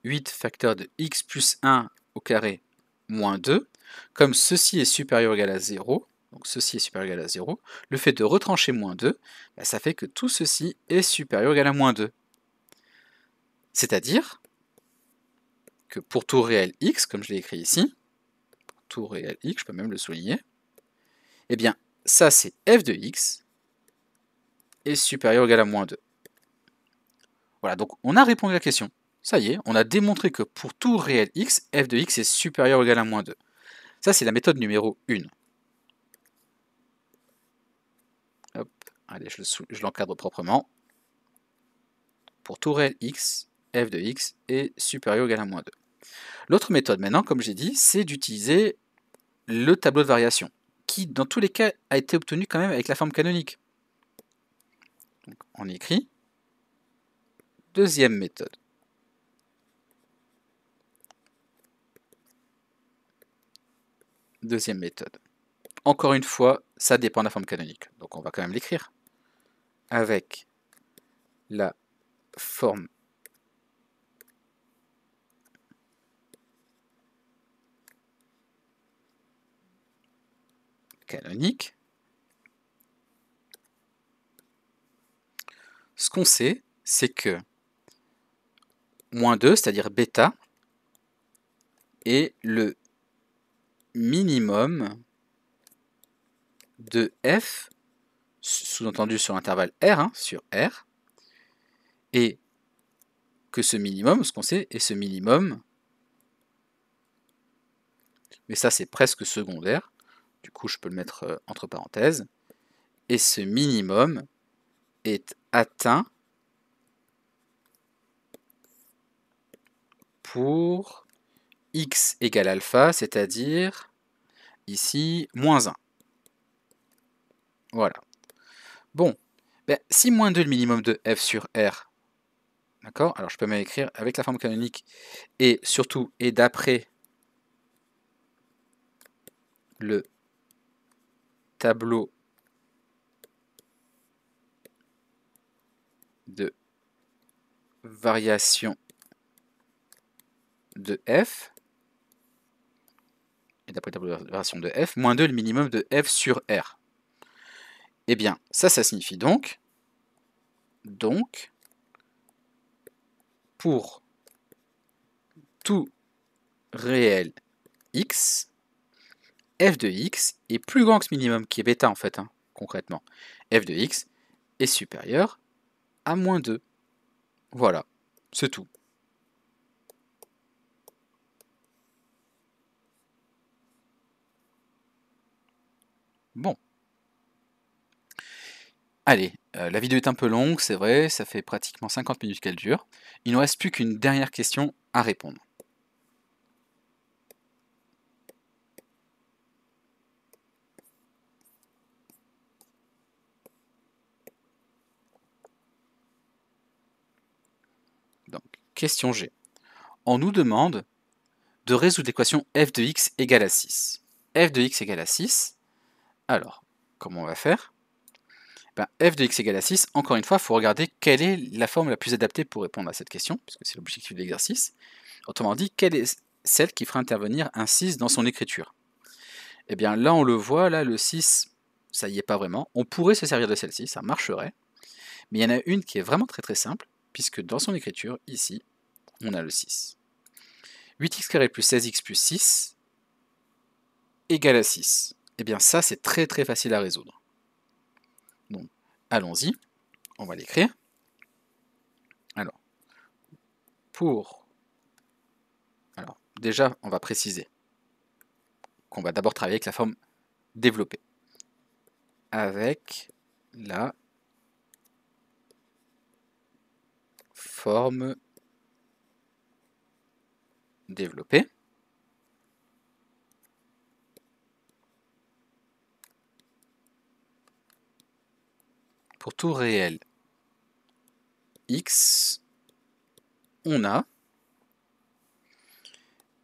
8 facteur de x plus 1 au carré moins 2, comme ceci est supérieur ou égal à 0, donc ceci est supérieur ou égal à 0, le fait de retrancher moins 2, ça fait que tout ceci est supérieur ou égal à moins 2. C'est-à-dire que pour tout réel x, comme je l'ai écrit ici, pour tout réel x, je peux même le souligner, eh bien, ça c'est f de x est supérieur ou égal à moins 2. Voilà, donc on a répondu à la question. Ça y est, on a démontré que pour tout réel x, f de x est supérieur ou égal à moins 2. Ça, c'est la méthode numéro 1. Hop, allez, je l'encadre proprement. Pour tout réel x, f de x est supérieur ou égal à moins 2. L'autre méthode maintenant, comme j'ai dit, c'est d'utiliser le tableau de variation, qui dans tous les cas a été obtenu quand même avec la forme canonique. Donc, on écrit deuxième méthode. Deuxième méthode. Encore une fois, ça dépend de la forme canonique. Donc on va quand même l'écrire. Avec la forme canonique, ce qu'on sait, c'est que moins 2, c'est-à-dire bêta, est le minimum de f, sous-entendu sur l'intervalle R, sur R, et que ce minimum, ce qu'on sait, est ce minimum, mais ça c'est presque secondaire, du coup je peux le mettre entre parenthèses, et ce minimum est atteint pour x égale alpha, c'est-à-dire ici moins 1. Voilà. Bon, ben, si moins 2 est le minimum de f sur R, d'accord, alors je peux même écrire avec la forme canonique et surtout et d'après le tableau de variation de f, et d'après le tableau de variation de f, moins 2 est le minimum de f sur R. Eh bien, ça signifie donc, pour tout réel x, f de x est plus grand que ce minimum, qui est bêta en fait, concrètement. F de x est supérieur à moins 2. Voilà, c'est tout. Bon. Allez, la vidéo est un peu longue, c'est vrai, ça fait pratiquement 50 minutes qu'elle dure. Il ne nous reste plus qu'une dernière question à répondre. Donc, question G. On nous demande de résoudre l'équation f de x égale à 6. F de x égale à 6. Alors, comment on va faire? F de x égale à 6, encore une fois, il faut regarder quelle est la forme la plus adaptée pour répondre à cette question, puisque c'est l'objectif de l'exercice. Autrement dit, quelle est celle qui fera intervenir un 6 dans son écriture? Eh bien là, on le voit, là, le 6, ça y est pas vraiment. On pourrait se servir de celle-ci, ça marcherait. Mais il y en a une qui est vraiment très très simple, puisque dans son écriture, ici, on a le 6. 8x² plus 16x plus 6 égale à 6. Eh bien ça, c'est très très facile à résoudre. Donc, allons-y, on va l'écrire. Alors, déjà, on va préciser qu'on va d'abord travailler avec la forme développée. Avec la forme développée. Pour tout réel x, on a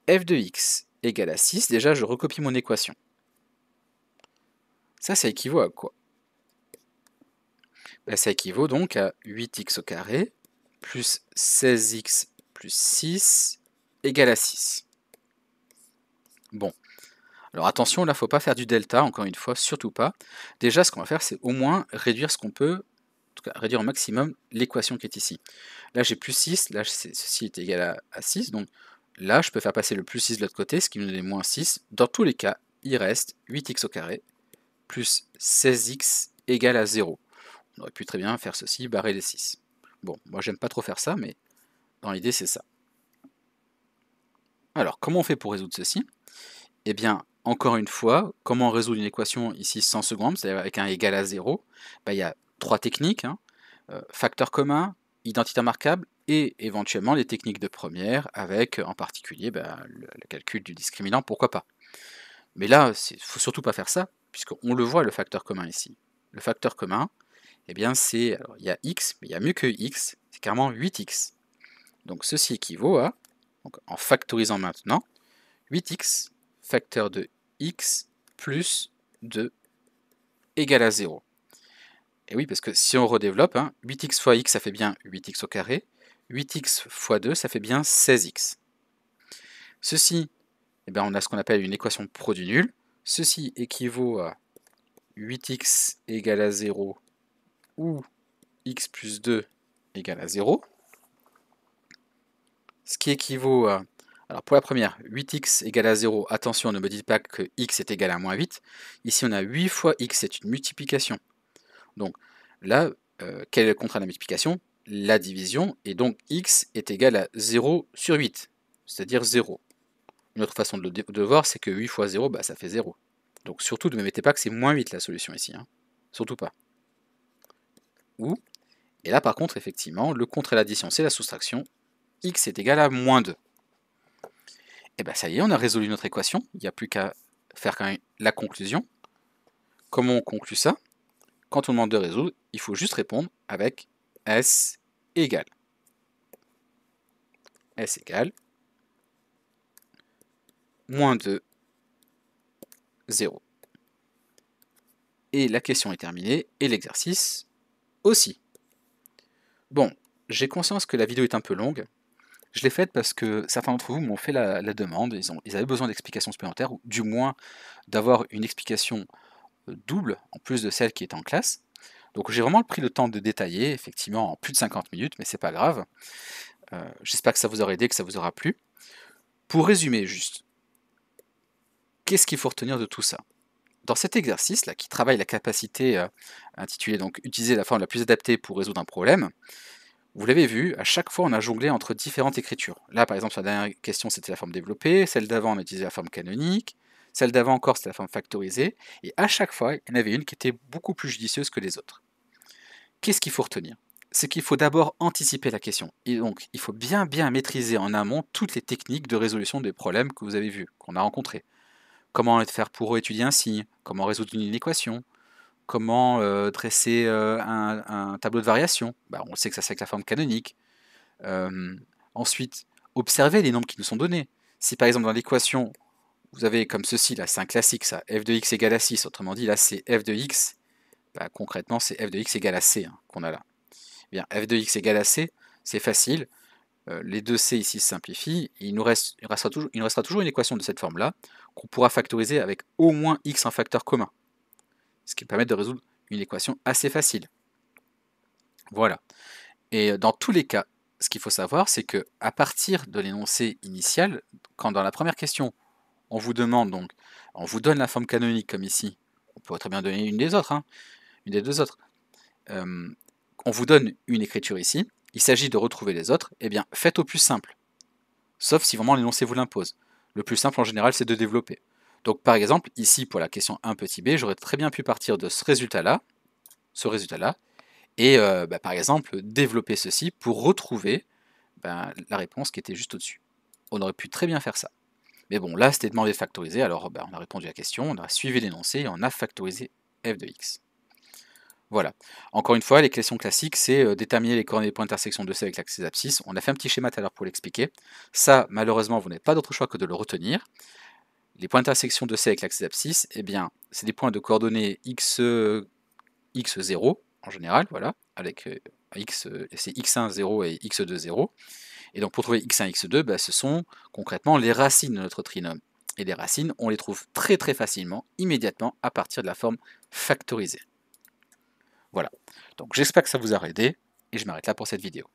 f de x égale à 6. Déjà, je recopie mon équation. Ça équivaut à quoi? Ça équivaut donc à 8x au carré plus 16x plus 6 égale à 6. Bon, alors attention, là, il ne faut pas faire du delta, encore une fois, surtout pas. Déjà, ce qu'on va faire, c'est au moins réduire ce qu'on peut, en tout cas réduire au maximum l'équation qui est ici. Là, j'ai plus 6, là, ceci est égal à 6, donc là, je peux faire passer le plus 6 de l'autre côté, ce qui me donne moins 6. Dans tous les cas, il reste 8x au carré plus 16x égale à 0. On aurait pu très bien faire ceci, barrer les 6. Bon, moi j'aime pas trop faire ça, mais dans l'idée c'est ça. Alors, comment on fait pour résoudre ceci? Eh bien, encore une fois, comment résoudre une équation ici sans seconde, c'est-à-dire avec un égal à 0? Il y a 3 techniques, hein. Facteur commun, identité remarquable, et éventuellement les techniques de première, avec en particulier le calcul du discriminant, pourquoi pas. Mais là, il ne faut surtout pas faire ça, puisqu'on le voit le facteur commun ici. Le facteur commun, eh bien c'est, alors il y a x, mais il y a mieux que x, c'est carrément 8x. Donc ceci équivaut à, donc en factorisant maintenant, 8x facteur de x plus 2 égale à 0. Et oui, parce que si on redéveloppe, 8x fois x, ça fait bien 8x au carré, 8x fois 2, ça fait bien 16x. Ceci, eh bien, on a ce qu'on appelle une équation produit nul. Ceci équivaut à 8x égale à 0 ou x plus 2 égale à 0. Ce qui équivaut à... Alors pour la première, 8x égale à 0, attention, ne me dites pas que x est égal à moins 8. Ici, on a 8 fois x, c'est une multiplication. Donc là, quel est le contraire de la multiplication? La division, et donc x est égal à 0 sur 8, c'est-à-dire 0. Une autre façon de voir, c'est que 8 fois 0, ça fait 0. Donc surtout, ne me mettez pas que c'est moins 8 la solution ici. Surtout pas. Ou, et là par contre, effectivement, le contre l'addition, c'est la soustraction. X est égal à moins 2. Et bien ça y est, on a résolu notre équation. Il n'y a plus qu'à faire quand même la conclusion. Comment on conclut ça? Quand on demande de résoudre, il faut juste répondre avec S égale. S égale moins 2, 0. Et la question est terminée, et l'exercice aussi. Bon, j'ai conscience que la vidéo est un peu longue. Je l'ai faite parce que certains d'entre vous m'ont fait la demande, ils avaient besoin d'explications supplémentaires, ou du moins d'avoir une explication double, en plus de celle qui est en classe. Donc j'ai vraiment pris le temps de détailler, effectivement en plus de 50 minutes, mais c'est pas grave. J'espère que ça vous aura aidé, que ça vous aura plu. Pour résumer juste, qu'est-ce qu'il faut retenir de tout ça? Dans cet exercice-là, qui travaille la capacité intitulée donc « Utiliser la forme la plus adaptée pour résoudre un problème », vous l'avez vu, à chaque fois on a jonglé entre différentes écritures. Là par exemple sur la dernière question c'était la forme développée, celle d'avant on a utilisé la forme canonique, celle d'avant encore c'était la forme factorisée, et à chaque fois il y en avait une qui était beaucoup plus judicieuse que les autres. Qu'est-ce qu'il faut retenir? C'est qu'il faut d'abord anticiper la question, et donc il faut bien maîtriser en amont toutes les techniques de résolution des problèmes que vous avez vus, qu'on a rencontrés. Comment faire pour étudier un signe, comment résoudre une équation, comment dresser un tableau de variation. On sait que ça c'est avec la forme canonique. Ensuite, observer les nombres qui nous sont donnés. Si par exemple dans l'équation, vous avez comme ceci, là c'est un classique ça, f de x égale à 6, autrement dit là c'est f de x, concrètement c'est f de x égale à c qu'on a là. Eh bien, f de x égale à c, c'est facile, les deux c ici se simplifient, et il nous restera toujours une équation de cette forme-là, qu'on pourra factoriser avec au moins x en facteur commun, ce qui permet de résoudre une équation assez facile. Voilà. Et dans tous les cas, ce qu'il faut savoir, c'est que à partir de l'énoncé initial, quand dans la première question, on vous demande donc, on vous donne la forme canonique comme ici, on pourrait très bien donner une des autres, une des deux autres, on vous donne une écriture ici, il s'agit de retrouver les autres, eh bien faites au plus simple, sauf si vraiment l'énoncé vous l'impose. Le plus simple en général c'est de développer. Donc par exemple, ici pour la question 1 petit b, j'aurais très bien pu partir de ce résultat-là, et par exemple développer ceci pour retrouver la réponse qui était juste au-dessus. On aurait pu très bien faire ça. Mais bon, là c'était demandé de factoriser, alors on a répondu à la question, on a suivi l'énoncé et on a factorisé f de x. Voilà. Encore une fois, les questions classiques, c'est déterminer les coordonnées des points d'intersection de C avec l'axe des abscisses. On a fait un petit schéma tout à l'heure pour l'expliquer. Ça, malheureusement, vous n'avez pas d'autre choix que de le retenir. Les points d'intersection de C avec l'axe des abscisses, eh bien, c'est des points de coordonnées x0 en général, voilà, avec c'est x1, 0 et x2, 0. Et donc pour trouver x1, x2, ce sont concrètement les racines de notre trinôme. Et les racines, on les trouve très facilement, immédiatement, à partir de la forme factorisée. Voilà, donc j'espère que ça vous aura aidé, et je m'arrête là pour cette vidéo.